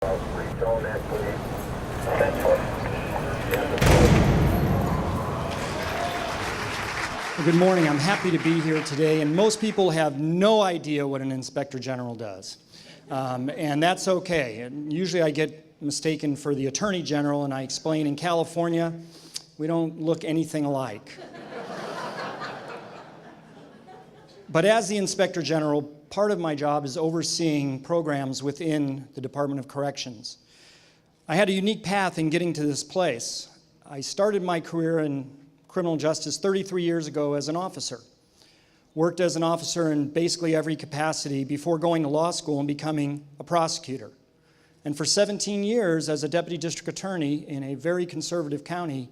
Good morning. I'm happy to be here today, and most people have no idea what an inspector general does. And that's okay. And usually I get mistaken for the attorney general, and I explain in California, we don't look anything alike. But as the inspector general, part of my job is overseeing programs within the Department of Corrections. I had a unique path in getting to this place. I started my career in criminal justice 33 years ago as an officer. Worked as an officer in basically every capacity before going to law school and becoming a prosecutor. And for 17 years as a deputy district attorney in a very conservative county,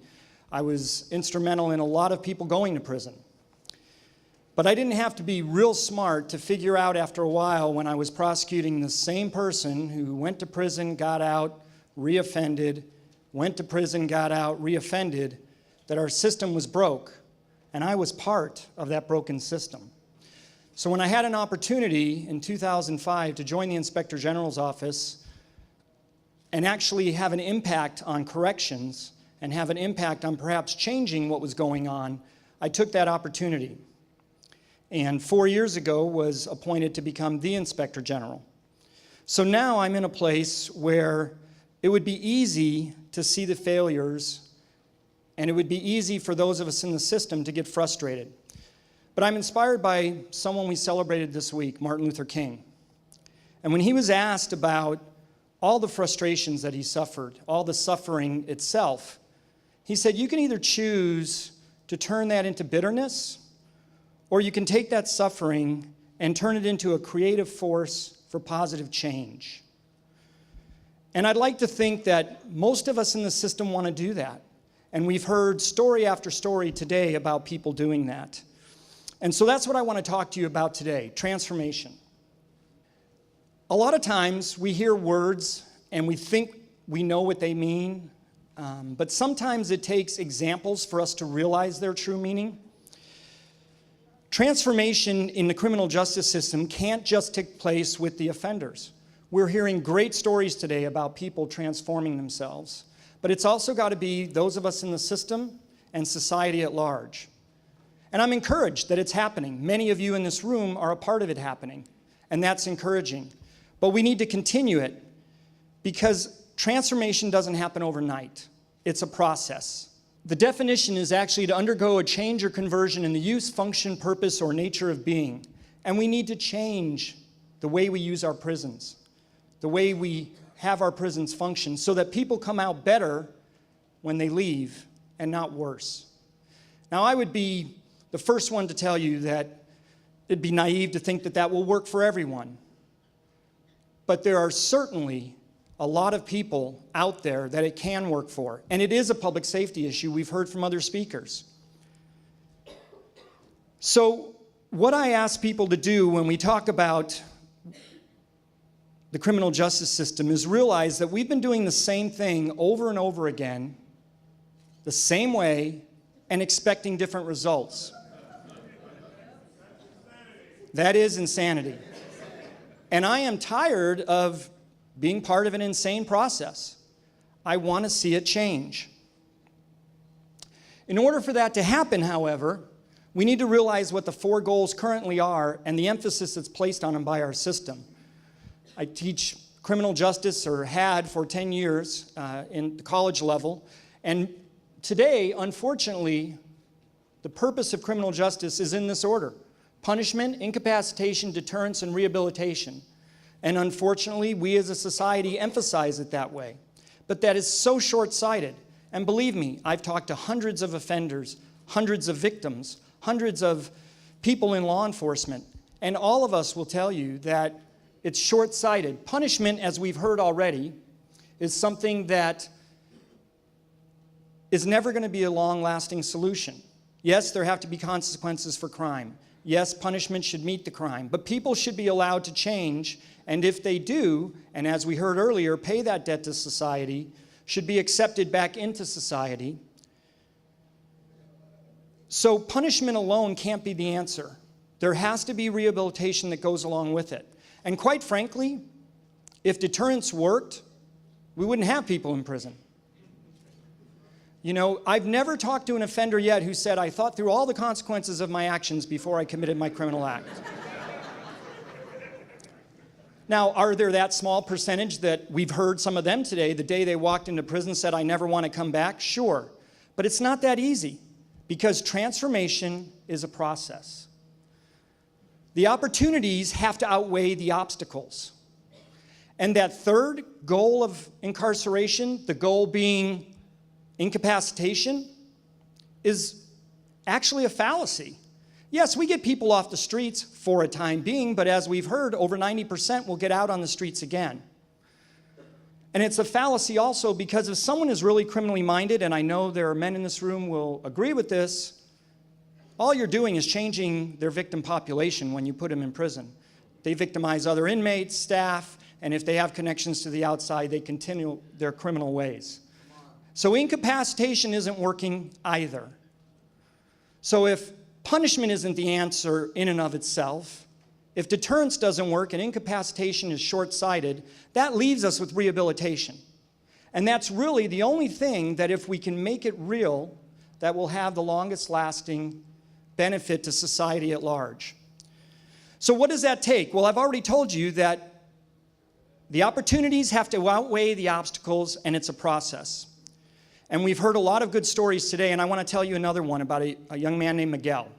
I was instrumental in a lot of people going to prison. But I didn't have to be real smart to figure out after a while when I was prosecuting the same person who went to prison, got out, reoffended, went to prison, got out, reoffended, that our system was broke, and I was part of that broken system. So when I had an opportunity in 2005 to join the Inspector General's office and actually have an impact on corrections and have an impact on perhaps changing what was going on, I took that opportunity. And 4 years ago was appointed to become the Inspector General. So now I'm in a place where it would be easy to see the failures, and it would be easy for those of us in the system to get frustrated. But I'm inspired by someone we celebrated this week, Martin Luther King. And when he was asked about all the frustrations that he suffered, all the suffering itself, he said, you can either choose to turn that into bitterness, or you can take that suffering and turn it into a creative force for positive change. And I'd like to think that most of us in the system want to do that. And we've heard story after story today about people doing that. And so that's what I want to talk to you about today, transformation. A lot of times we hear words and we think we know what they mean, but sometimes it takes examples for us to realize their true meaning. Transformation in the criminal justice system can't just take place with the offenders. We're hearing great stories today about people transforming themselves. But it's also got to be those of us in the system and society at large. And I'm encouraged that it's happening. Many of you in this room are a part of it happening, and that's encouraging. But we need to continue it because transformation doesn't happen overnight. It's a process. The definition is actually to undergo a change or conversion in the use, function, purpose, or nature of being. And we need to change the way we use our prisons, the way we have our prisons function so that people come out better when they leave and not worse. Now, I would be the first one to tell you that it'd be naive to think that that will work for everyone. But there are certainly a lot of people out there that it can work for. And it is a public safety issue. We've heard from other speakers. So what I ask people to do when we talk about the criminal justice system is realize that we've been doing the same thing over and over again, the same way, and expecting different results. That is insanity. And I am tired of being part of an insane process. I want to see it change. In order for that to happen, however, we need to realize what the 4 goals currently are and the emphasis that's placed on them by our system. I teach criminal justice, or had for 10 years in the college level. And today, unfortunately, the purpose of criminal justice is in this order: punishment, incapacitation, deterrence, and rehabilitation. And unfortunately, we as a society emphasize it that way. But that is so short-sighted. And believe me, I've talked to hundreds of offenders, hundreds of victims, hundreds of people in law enforcement, and all of us will tell you that it's short-sighted. Punishment, as we've heard already, is something that is never going to be a long-lasting solution. Yes, there have to be consequences for crime. Yes, punishment should meet the crime. But people should be allowed to change, and if they do, and as we heard earlier, pay that debt to society, should be accepted back into society. So punishment alone can't be the answer. There has to be rehabilitation that goes along with it. And quite frankly, if deterrence worked, we wouldn't have people in prison. You know, I've never talked to an offender yet who said, I thought through all the consequences of my actions before I committed my criminal act. Now, are there that small percentage that we've heard some of them today, the day they walked into prison said, I never want to come back? Sure. But it's not that easy, because transformation is a process. The opportunities have to outweigh the obstacles. And that third goal of incarceration, the goal being incapacitation, is actually a fallacy. Yes, we get people off the streets for a time being, but as we've heard, over 90% will get out on the streets again. And it's a fallacy also because if someone is really criminally minded, and I know there are men in this room who will agree with this, all you're doing is changing their victim population when you put them in prison. They victimize other inmates, staff, and if they have connections to the outside, they continue their criminal ways. So incapacitation isn't working either. So if punishment isn't the answer in and of itself, if deterrence doesn't work and incapacitation is short-sighted, that leaves us with rehabilitation. And that's really the only thing that if we can make it real, that will have the longest lasting benefit to society at large. So what does that take? Well, I've already told you that the opportunities have to outweigh the obstacles, and it's a process. And we've heard a lot of good stories today, and I want to tell you another one about a young man named Miguel.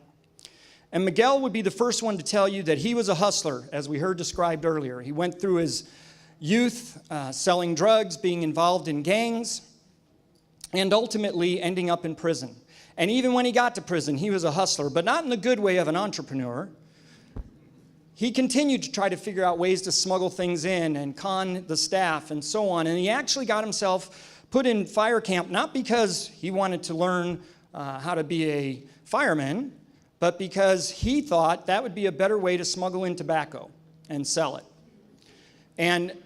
And Miguel would be the first one to tell you that he was a hustler, as we heard described earlier. He went through his youth selling drugs, being involved in gangs, and ultimately ending up in prison. And even when he got to prison, he was a hustler, but not in the good way of an entrepreneur. He continued to try to figure out ways to smuggle things in and con the staff and so on. And he actually got himself put in fire camp, not because he wanted to learn how to be a fireman, but because he thought that would be a better way to smuggle in tobacco and sell it. And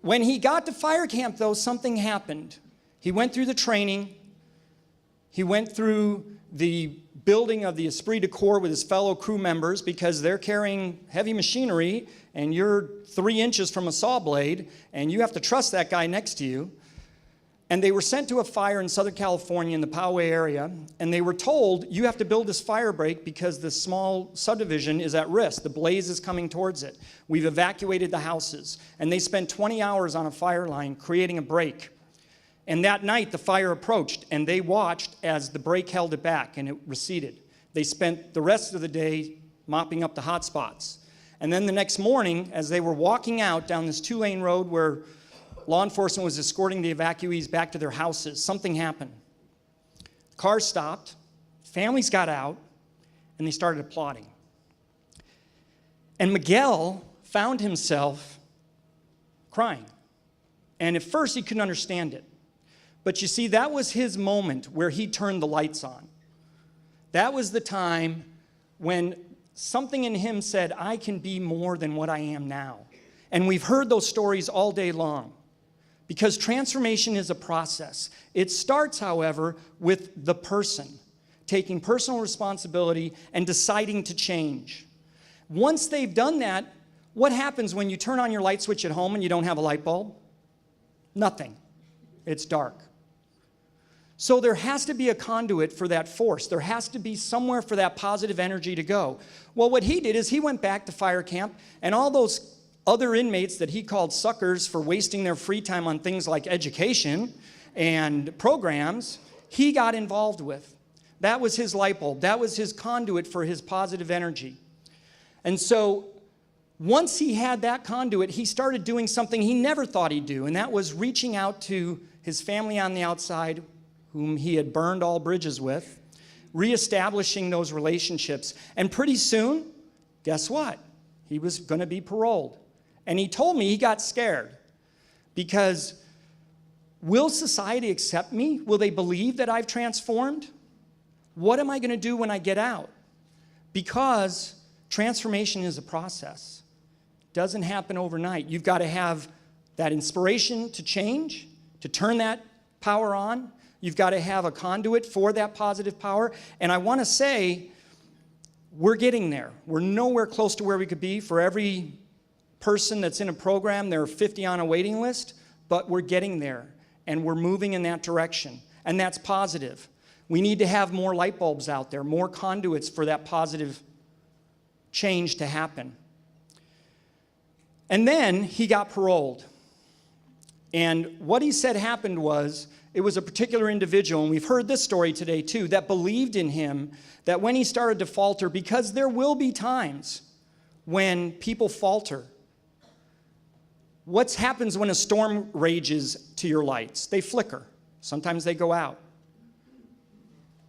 when he got to fire camp, though, something happened. He went through the training. He went through the building of the esprit de corps with his fellow crew members, because they're carrying heavy machinery and you're 3 inches from a saw blade and you have to trust that guy next to you. And they were sent to a fire in Southern California in the Poway area, and they were told, you have to build this fire break because this small subdivision is at risk. The blaze is coming towards it. We've evacuated the houses. And they spent 20 hours on a fire line creating a break. And that night, the fire approached, and they watched as the break held it back, and it receded. They spent the rest of the day mopping up the hot spots. And then the next morning, as they were walking out down this 2-lane road where law enforcement was escorting the evacuees back to their houses, something happened. Cars stopped, families got out, and they started applauding. And Miguel found himself crying. And at first he couldn't understand it. But you see, that was his moment where he turned the lights on. That was the time when something in him said, I can be more than what I am now. And we've heard those stories all day long. Because transformation is a process. It starts, however, with the person taking personal responsibility and deciding to change. Once they've done that, what happens when you turn on your light switch at home and you don't have a light bulb? Nothing. It's dark. So there has to be a conduit for that force. There has to be somewhere for that positive energy to go. Well, what he did is he went back to fire camp, and all those other inmates that he called suckers for wasting their free time on things like education and programs, he got involved with. That was his light bulb. That was his conduit for his positive energy. And so once he had that conduit, he started doing something he never thought he'd do, and that was reaching out to his family on the outside, whom he had burned all bridges with, reestablishing those relationships. And pretty soon, guess what? He was going to be paroled. And he told me he got scared because will society accept me? Will they believe that I've transformed? What am I going to do when I get out? Because transformation is a process. It doesn't happen overnight. You've got to have that inspiration to change, to turn that power on. You've got to have a conduit for that positive power. And I want to say, we're getting there. We're nowhere close to where we could be. For every person that's in a program, there are 50 on a waiting list, but we're getting there, and we're moving in that direction, and that's positive. We need to have more light bulbs out there, more conduits for that positive change to happen. And then he got paroled. And what he said happened was, it was a particular individual, and we've heard this story today too, that believed in him, that when he started to falter, because there will be times when people falter. What happens when a storm rages to your lights? They flicker. Sometimes they go out.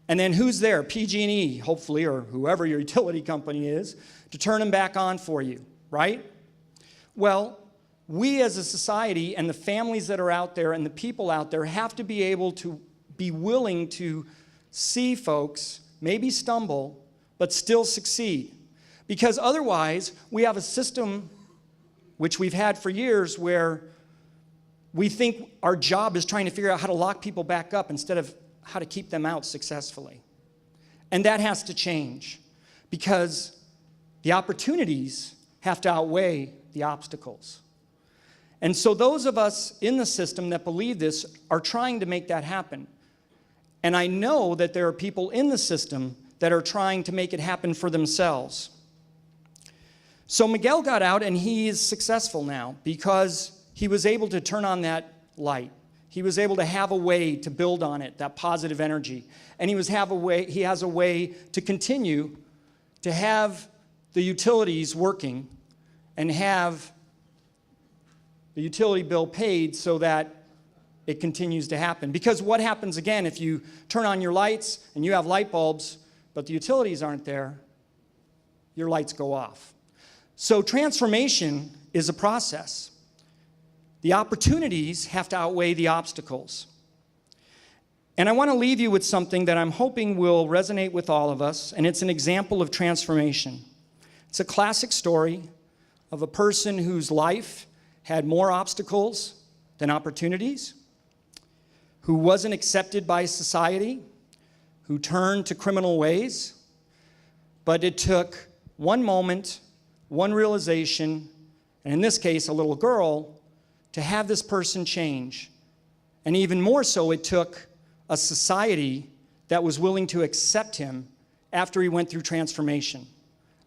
And then who's there? PG&E, hopefully, or whoever your utility company is, to turn them back on for you, right? Well, we as a society and the families that are out there and the people out there have to be able to be willing to see folks maybe stumble, but still succeed. Because otherwise, we have a system, which we've had for years, where we think our job is trying to figure out how to lock people back up instead of how to keep them out successfully. And that has to change, because the opportunities have to outweigh the obstacles. And so those of us in the system that believe this are trying to make that happen. And I know that there are people in the system that are trying to make it happen for themselves. So Miguel got out, and he is successful now because he was able to turn on that light. He was able to have a way to build on it, that positive energy. And he has a way to continue to have the utilities working and have the utility bill paid so that it continues to happen. Because what happens again if you turn on your lights and you have light bulbs, but the utilities aren't there? Your lights go off. So transformation is a process. The opportunities have to outweigh the obstacles. And I want to leave you with something that I'm hoping will resonate with all of us, and it's an example of transformation. It's a classic story of a person whose life had more obstacles than opportunities, who wasn't accepted by society, who turned to criminal ways, but it took one moment, one realization, and in this case, a little girl, to have this person change. And even more so, it took a society that was willing to accept him after he went through transformation.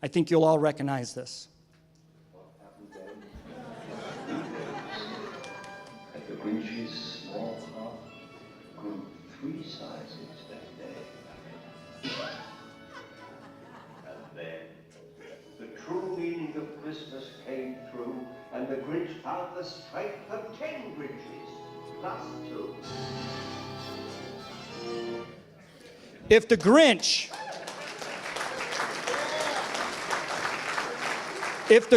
I think you'll all recognize this. At the Grinch's small heart grew 3 sizes that day. And then the true meaning of Christmas came through, and the Grinch found the strength of 10 Grinches, plus 2. If the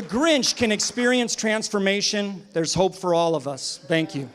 Grinch can experience transformation, there's hope for all of us. Thank you.